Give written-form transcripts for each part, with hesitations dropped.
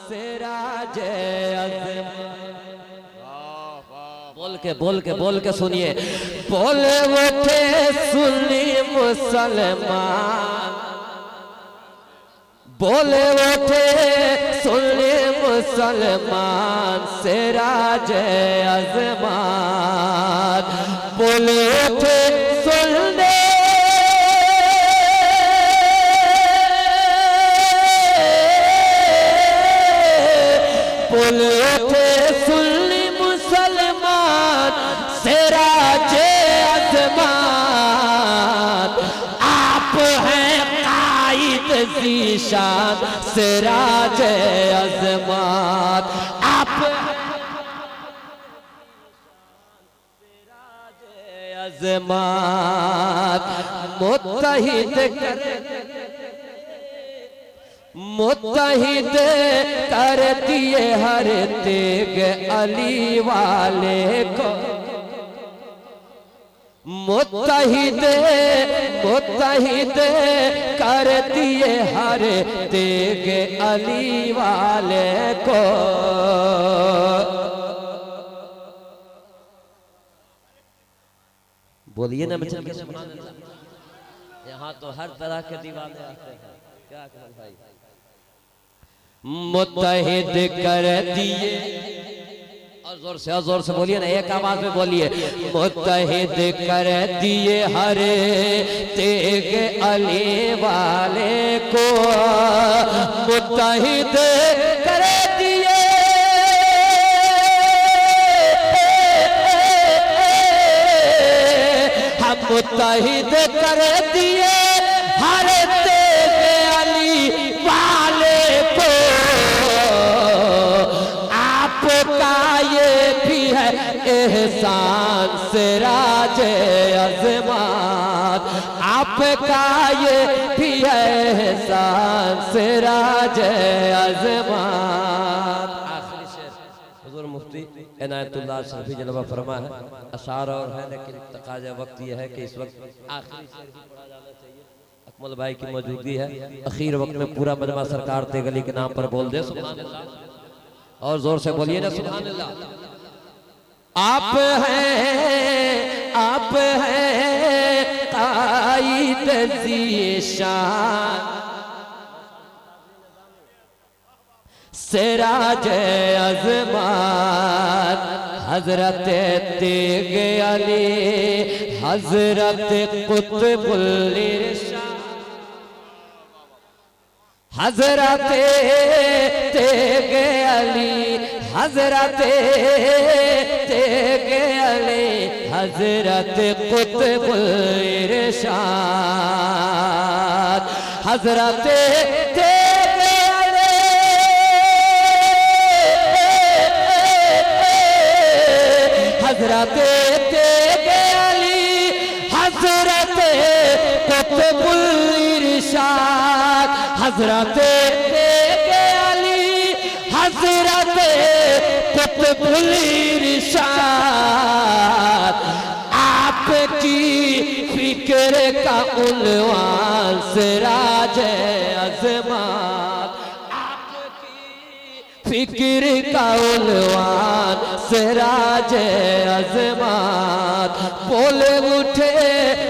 से राजे बोल के सुनिए। बोले उठे सुन्नी मुसलमान, बोले उठे सुन्नी मुसलमान से राजे अज़मान, बोले उठे सुन्नी बोले उठे सुन्नी मुसलमान से राजे अज़मान, आप हैं कायद ज़ीशान से राजे अज़मान, आप अज़मान मुत्तहिद कर दिए हर तेग अली वाले को, मुत्तहिद कर दिए हर तेग अली वाले को। बोलिए ना बच्चे, यहाँ तो हर तरह के दीवाने आते हैं। क्या करें भाई, मुत्तहिद कर दिए, और जोर से बोलिए ना, एक आवाज में बोलिए। मुत्तहिद कर दिए हर तेग अली वाले को, मुत्तहिद कर दिए हम, मुत्तहिद कर दिए हर तेग अली वाले को। आपका ये भी है एहसान से राजे अज़मान, आपका ये भी है एहसान से राजे अज़मान। आखिरी शेर हुज़ूर मुफ्ती इनायतुल्लाह शफ़ी जलवा फरमा है, अशार और है, लेकिन तकाज़ा वक्त ये है कि इस वक्त आखिरी शेर भी पढ़ा जाना चाहिए। अकमल भाई की मौजूदगी है, आखिर वक्त में पूरा मजमा सरकार तेगली के नाम पर बोल दे सुभान अल्लाह, और जोर से बोलिए ना सुभान अल्लाह। आप हैं कायद ज़ीशान से राजे अज़मान, हज़रत तेग अली हज़रत कुतुबुल इरशाद, हज़रत तेग अली हज़रत तेग अली हज़रत कुतुबुल इरशाद, हज़रत तेग अली हज़रत तेग अली हज़रत कुतुबुल इरशाद, हज़रत तेग अली हज़रत कुतुबुल इरशाद, आपकी फिक्र का उन्वान से राजे अज़मान, आपकी फिक्र का उन्वान से राजे अज़मान, बोले उठे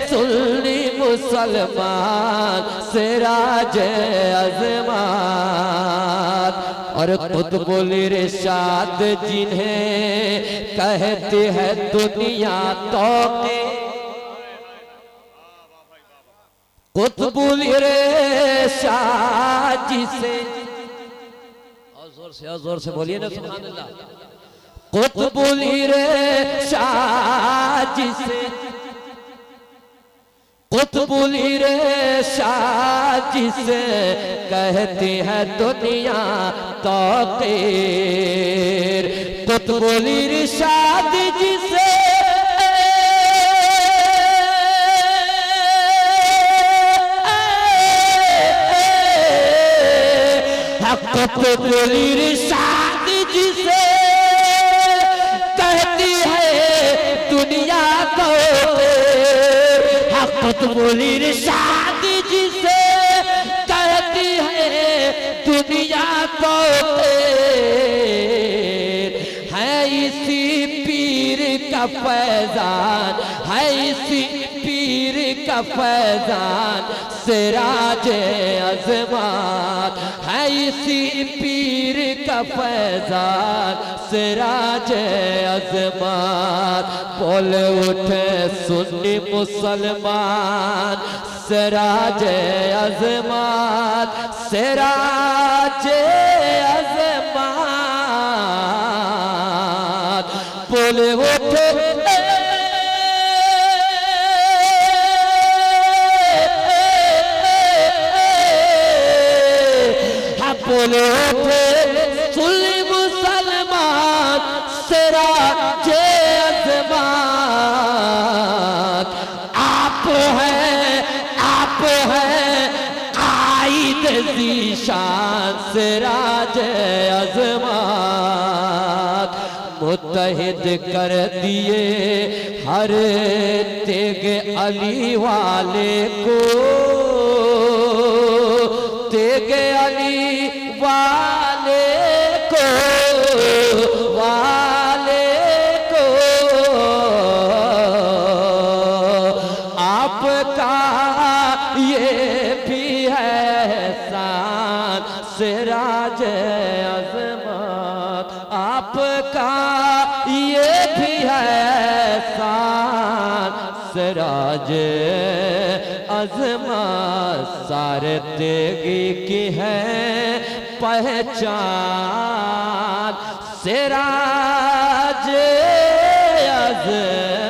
सुन्नी मुसलमान से राजे अज़मान। और कुतुबुल इरशाद जिन्हें कहते हैं दुनिया तौक़े, कुतुबुल इरशाद जिसे, और जोर से बोलिए ना सुभान अल्लाह। कुतुबुल इरशाद जिसे, कुतुबुल इरशाद जिसे कहते हैं दुनिया तौक़ीर, कुतुबुल इरशाद जिसे कुतुबुल इरशाद जिसे कहती है दुनिया तौक़ीर, कुतुबुल इरशाद जिसे कहती है दुनिया तौक़ीर। का फैजान है, इसी पीर का फैजान सिराज अज़मात है, इसी पीर का फैजान सिराज अज़मात। बोल उठे सुन्नी मुसलमान सिराज अज़मात, सिराज अज़मात। बोल उठे बोले उठे सुन्नी मुसलमान सिराज अज़मात। आप हैं आइद ज़ीशान सिराज अज़मात। मुत्तहिद कर दिए हर तेग अली वाले को, तेग अली वाले को, वाले को। आपका ये भी है एहसान सिराज अज़मात, आपका ये भी है एहसान सिराज अज़मात। सारे तेगी की है पहचान सिराज अज़मात।